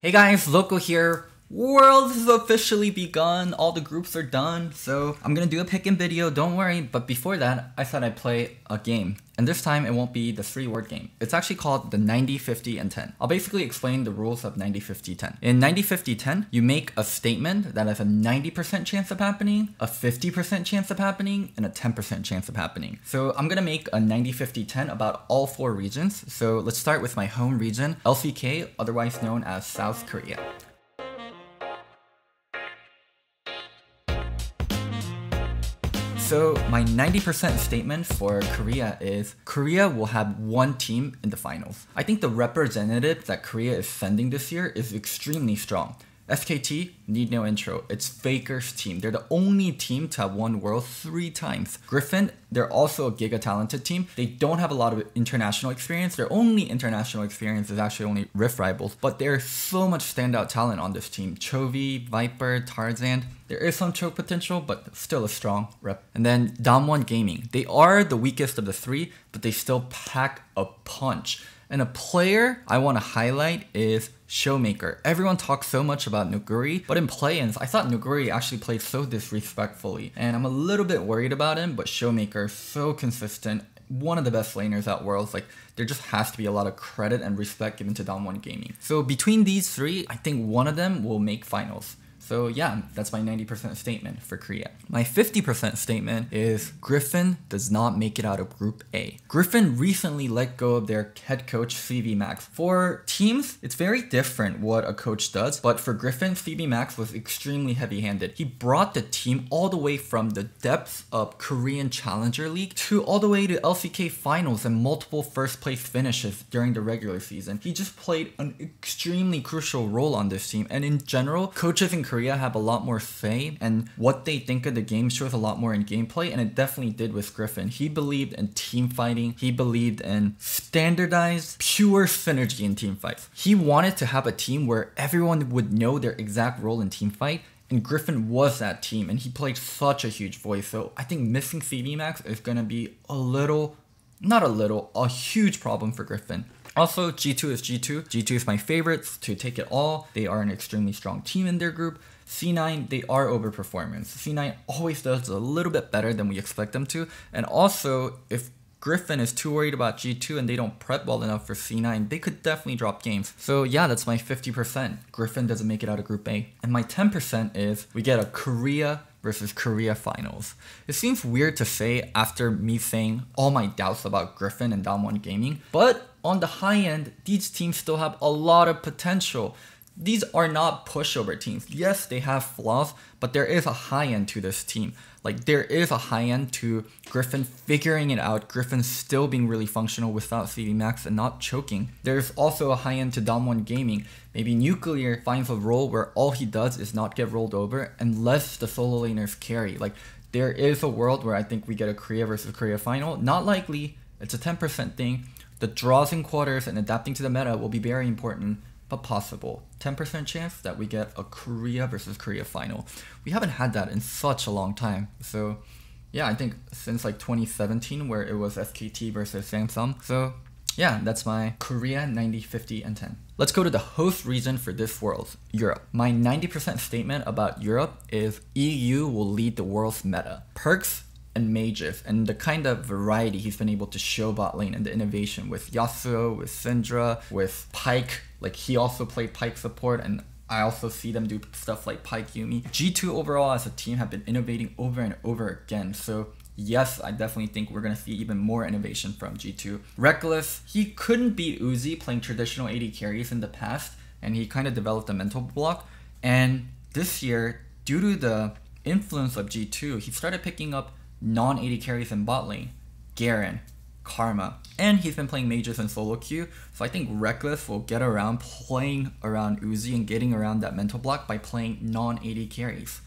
Hey guys, Loco here. World has officially begun. All the groups are done. So I'm gonna do a pick-in video, don't worry. But before that, I thought I'd play a game. And this time it won't be the 3-word game. It's actually called the 90, 50, and 10. I'll basically explain the rules of 90, 50, 10. In 90, 50, 10, you make a statement that has a 90% chance of happening, a 50% chance of happening, and a 10% chance of happening. So I'm gonna make a 90, 50, 10 about all 4 regions. So let's start with my home region, LCK, otherwise known as South Korea. So my 90% statement for Korea is Korea will have one team in the finals. I think the representative that Korea is sending this year is extremely strong. SKT, need no intro. It's Faker's team. They're the only team to have won Worlds 3 times. Griffin, they're also a giga talented team. They don't have a lot of international experience. Their only international experience is actually only Rift Rivals, but there's so much standout talent on this team. Chovy, Viper, Tarzan. There is some choke potential, but still a strong rep. And then Damwon Gaming. They are the weakest of the 3, but they still pack a punch. And a player I want to highlight is Showmaker. Everyone talks so much about Nuguri, but in play-ins, I thought Nuguri actually played so disrespectfully. And I'm a little bit worried about him, but Showmaker is so consistent. One of the best laners at Worlds. Like, there just has to be a lot of credit and respect given to Damwon Gaming. So between these 3, I think one of them will make finals. So yeah, that's my 90% statement for Korea. My 50% statement is Griffin does not make it out of Group A. Griffin recently let go of their head coach, CV Max. For teams, it's very different what a coach does, but for Griffin, CV Max was extremely heavy-handed. He brought the team all the way from the depths of Korean Challenger League to all the way to LCK finals and multiple first place finishes during the regular season. He just played an extremely crucial role on this team, and in general, coaches in Korea have a lot more say, and what they think of the game shows a lot more in gameplay, and it definitely did with Griffin. He believed in team fighting. He believed in standardized, pure synergy in team fights. He wanted to have a team where everyone would know their exact role in team fight, and Griffin was that team, and he played such a huge voice. So I think missing CV Max is gonna be a huge problem for Griffin. Also, G2 is G2. G2 is my favorites to take it all. They are an extremely strong team in their group. C9, they are overperformance. C9 always does a little bit better than we expect them to. And also, if Griffin is too worried about G2 and they don't prep well enough for C9, they could definitely drop games. So yeah, that's my 50%. Griffin doesn't make it out of Group A. And my 10% is we get a Korea versus Korea finals. It seems weird to say after me saying all my doubts about Griffin and Damwon Gaming, but on the high end, these teams still have a lot of potential. These are not pushover teams. Yes, they have flaws, but there is a high end to this team. Like, there is a high end to Griffin figuring it out, Griffin still being really functional without CV Max and not choking. There's also a high end to Damwon Gaming. Maybe Nuclear finds a role where all he does is not get rolled over unless the solo laners carry. Like, there is a world where I think we get a Korea versus Korea final. Not likely, it's a 10% thing. The draws in quarters and adapting to the meta will be very important, but possible. 10% chance that we get a Korea versus Korea final. We haven't had that in such a long time. So yeah, I think since like 2017 where it was SKT versus Samsung. So yeah, that's my Korea 90, 50, and 10. Let's go to the host region for this Worlds, Europe. My 90% statement about Europe is EU will lead the World's meta. Perks and mages, and the kind of variety he's been able to show bot lane and the innovation with Yasuo, with Syndra, with Pyke. Like, he also played Pyke support, and I also see them do stuff like Pyke Yumi. G2 overall as a team have been innovating over and over again, so yes, I definitely think we're going to see even more innovation from G2. Reckless, he couldn't beat Uzi playing traditional AD carries in the past, and he kind of developed a mental block, and this year, due to the influence of G2, he started picking up non-AD carries in bot lane, Garen, Karma, and he's been playing mages and solo queue, so I think Reckless will get around playing around Uzi and getting around that mental block by playing non-AD carries.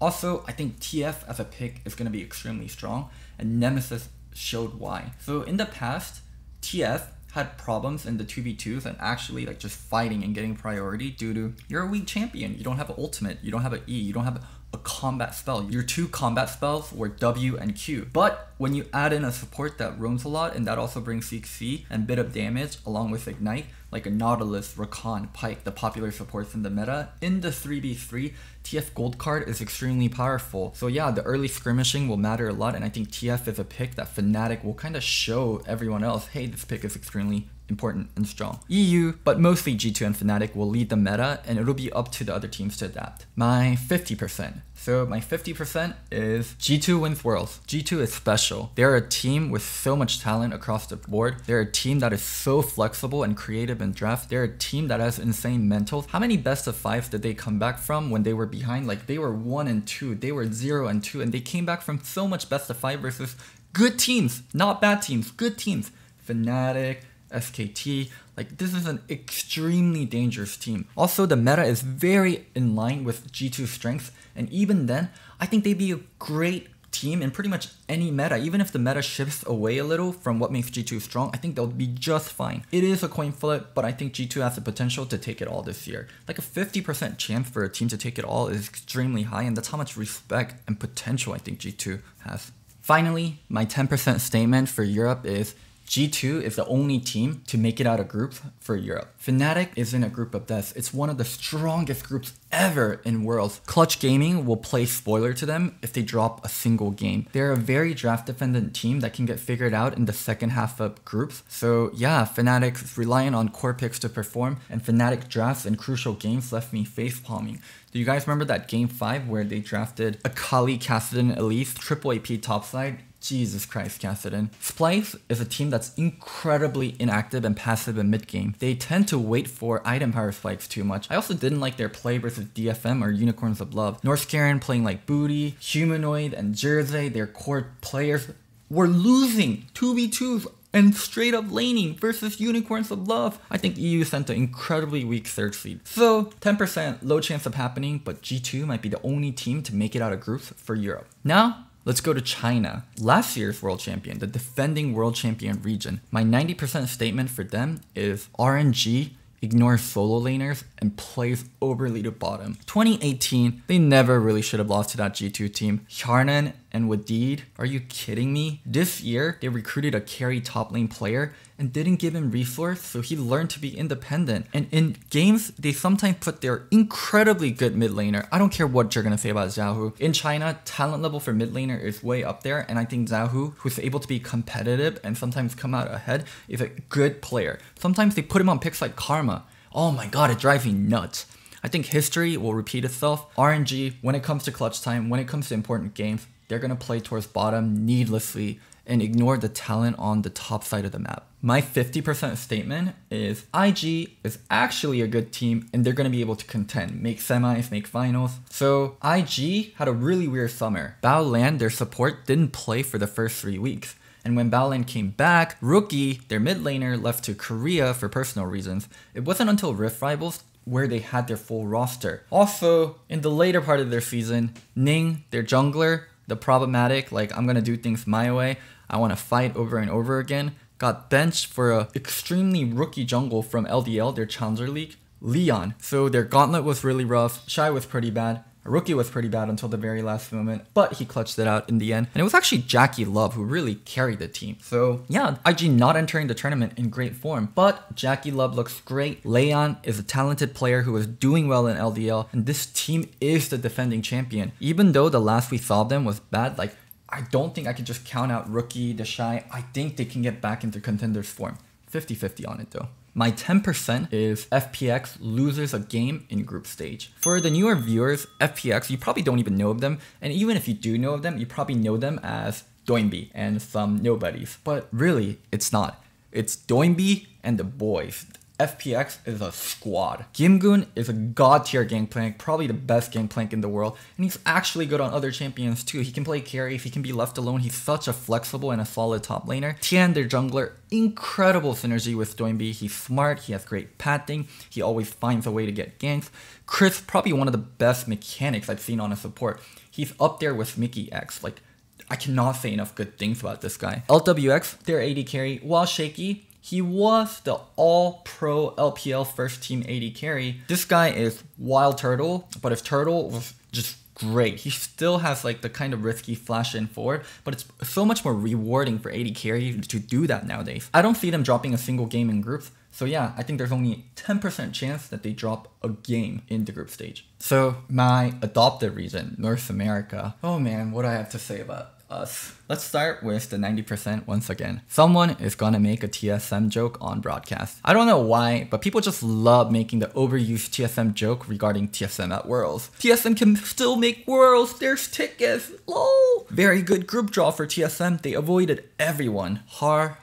Also, I think TF as a pick is going to be extremely strong, and Nemesis showed why. So in the past, TF had problems in the 2v2s and actually like just fighting and getting priority due to you're a weak champion, you don't have an ultimate, you don't have an E, you don't have a combat spell. Your 2 combat spells were W and Q. But when you add in a support that roams a lot, and that also brings CC and bit of damage along with Ignite, like a Nautilus, Rakan, Pike, the popular supports in the meta, in the 3v3, TF Gold card is extremely powerful. So yeah, the early skirmishing will matter a lot, and I think TF is a pick that Fnatic will kind of show everyone else, hey, this pick is extremely important and strong. EU, but mostly G2 and Fnatic will lead the meta, and it'll be up to the other teams to adapt. My 50%. So my 50% is G2 wins Worlds. G2 is special. They're a team with so much talent across the board. They're a team that is so flexible and creative in draft. They're a team that has insane mentals. How many best of 5s did they come back from when they were behind? Like they were 1 and 2, they were 0 and 2, and they came back from so much best of 5 versus good teams, not bad teams, good teams. Fnatic, SKT, like this is an extremely dangerous team. Also, the meta is very in line with G2's strengths, and even then, I think they'd be a great team in pretty much any meta. Even if the meta shifts away a little from what makes G2 strong, I think they'll be just fine. It is a coin flip, but I think G2 has the potential to take it all this year. Like a 50% chance for a team to take it all is extremely high, and that's how much respect and potential I think G2 has. Finally, my 10% statement for Europe is G2 is the only team to make it out of groups for Europe. Fnatic is in a group of death. It's one of the strongest groups ever in Worlds. Clutch Gaming will play spoiler to them if they drop a single game. They're a very draft dependent team that can get figured out in the second half of groups. So yeah, Fnatic is relying on core picks to perform, and Fnatic drafts in crucial games left me face palming. Do you guys remember that game 5 where they drafted Akali, Kassadin, Elise, triple AP topside? Jesus Christ, Kassadin. Splice is a team that's incredibly inactive and passive in mid-game. They tend to wait for item power spikes too much. I also didn't like their play versus DFM or Unicorns of Love. North Karen playing like Booty, Humanoid, and Jersey, their core players, were losing 2v2s and straight up laning versus Unicorns of Love. I think EU sent an incredibly weak third seed. So 10% low chance of happening, but G2 might be the only team to make it out of groups for Europe. Now, let's go to China. Last year's world champion, the defending world champion region. My 90% statement for them is RNG ignores solo laners and plays overly to bottom. 2018, they never really should have lost to that G2 team. Hjarnan and Wadid, are you kidding me? This year, they recruited a carry top lane player and didn't give him resource, so he learned to be independent. And in games, they sometimes put their incredibly good mid laner. I don't care what you're gonna say about Xiaohu. In China, talent level for mid laner is way up there, and I think Xiaohu, who's able to be competitive and sometimes come out ahead, is a good player. Sometimes they put him on picks like Karma. Oh my god, it drives me nuts. I think history will repeat itself. RNG, when it comes to clutch time, when it comes to important games, they're gonna play towards bottom needlessly and ignore the talent on the top side of the map. My 50% statement is IG is actually a good team, and they're going to be able to contend, make semis, make finals. So IG had a really weird summer. Baolan, their support, didn't play for the first 3 weeks. And when Baolan came back, Rookie, their mid laner, left to Korea for personal reasons. It wasn't until Rift Rivals where they had their full roster. Also, in the later part of their season, Ning, their jungler, the problematic, like I'm gonna do things my way, I wanna fight over and over again, got benched for a extremely rookie jungle from LDL, their Challenger League, Leon. So their gauntlet was really rough, Shy was pretty bad, Rookie was pretty bad until the very last moment, but he clutched it out in the end. And it was actually Jackie Love who really carried the team. So yeah, IG not entering the tournament in great form, but Jackie Love looks great. Leon is a talented player who is doing well in LDL, and this team is the defending champion. Even though the last we saw them was bad, like I don't think I could just count out Rookie, the Shy. I think they can get back into contenders form. 50-50 on it though. My 10% is FPX loses a game in group stage. For the newer viewers, FPX, you probably don't even know of them. And even if you do know of them, you probably know them as Doinby and some nobodies. But really, it's not. It's Doinby and the boys. FPX is a squad. Gimgoon is a god tier gangplank, probably the best gangplank in the world, and he's actually good on other champions too. He can play carry if he can be left alone. He's such a flexible and a solid top laner. Tian, their jungler, incredible synergy with Doinby. He's smart, he has great pathing, he always finds a way to get ganks. Chris, probably one of the best mechanics I've seen on a support. He's up there with Mickey X. Like, I cannot say enough good things about this guy. LWX, their AD carry, while shaky, he was the all-pro LPL first team AD carry. This guy is wild turtle, but if turtle was just great. He still has like the kind of risky flash in forward, but it's so much more rewarding for AD carry to do that nowadays. I don't see them dropping a single game in groups. So yeah, I think there's only a 10% chance that they drop a game in the group stage. So my adopted region, North America. Oh man, what do I have to say about us? Let's start with the 90% once again. Someone is gonna make a TSM joke on broadcast. I don't know why, but people just love making the overused TSM joke regarding TSM at Worlds. TSM can still make Worlds, there's tickets, lol. Very good group draw for TSM, they avoided everyone. Har.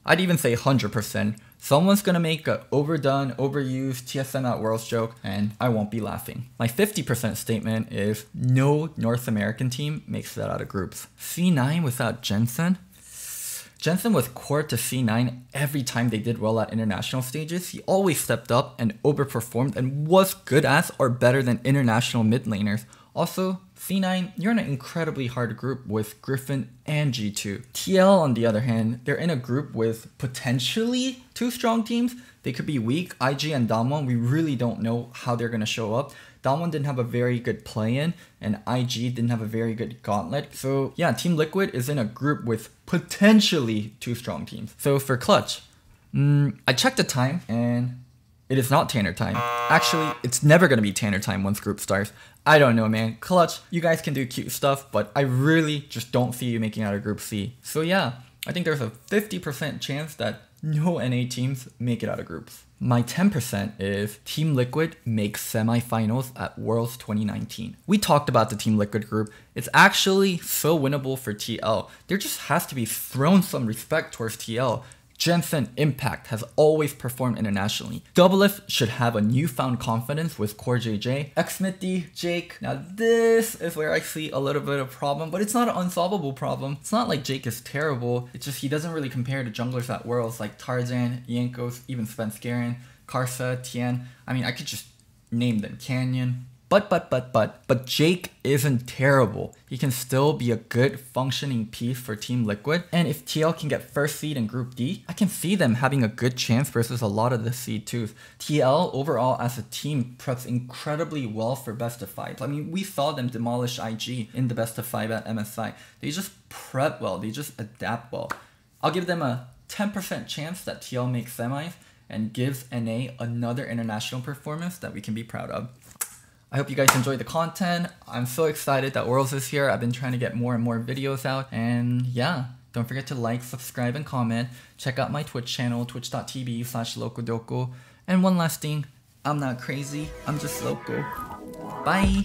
I'd even say 100%. Someone's gonna make an overdone, overused TSM at Worlds joke, and I won't be laughing. My 50% statement is no North American team makes that out of groups. C9 without Jensen? Jensen was core to C9 every time they did well at international stages. He always stepped up and overperformed and was good as or better than international mid laners. Also, C9, you're in an incredibly hard group with Griffin and G2. TL, on the other hand, they're in a group with potentially two strong teams. They could be weak. IG and Damwon, we really don't know how they're going to show up. Damwon didn't have a very good play-in, and IG didn't have a very good gauntlet. So yeah, Team Liquid is in a group with potentially two strong teams. So for Clutch, I checked the time, and it is not Tanner time. Actually, it's never going to be Tanner time once group starts. I don't know, man. Clutch, you guys can do cute stuff, but I really just don't see you making out of Group C. So yeah, I think there's a 50% chance that no NA teams make it out of groups. My 10% is Team Liquid makes semifinals at Worlds 2019. We talked about the Team Liquid group. It's actually so winnable for TL. There just has to be thrown some respect towards TL. Jensen Impact has always performed internationally. Doublelift should have a newfound confidence with Core JJ. Xmithy, Jake. Now this is where I see a little bit of problem, but it's not an unsolvable problem. It's not like Jake is terrible. It's just he doesn't really compare to junglers at Worlds like Tarzan, Yankos, even Svenskeren, Karsa, Tien. I mean, I could just name them. Canyon. But Jake isn't terrible. He can still be a good functioning piece for Team Liquid. And if TL can get first seed in Group D, I can see them having a good chance versus a lot of the seed 2s. TL overall as a team preps incredibly well for best of 5. I mean, we saw them demolish IG in the best of 5 at MSI. They just prep well, they just adapt well. I'll give them a 10% chance that TL makes semis and gives NA another international performance that we can be proud of. I hope you guys enjoyed the content. I'm so excited that Worlds is here. I've been trying to get more and more videos out. And yeah, don't forget to like, subscribe, and comment. Check out my Twitch channel, twitch.tv/Locodoco. And one last thing, I'm not crazy, I'm just loco. Bye!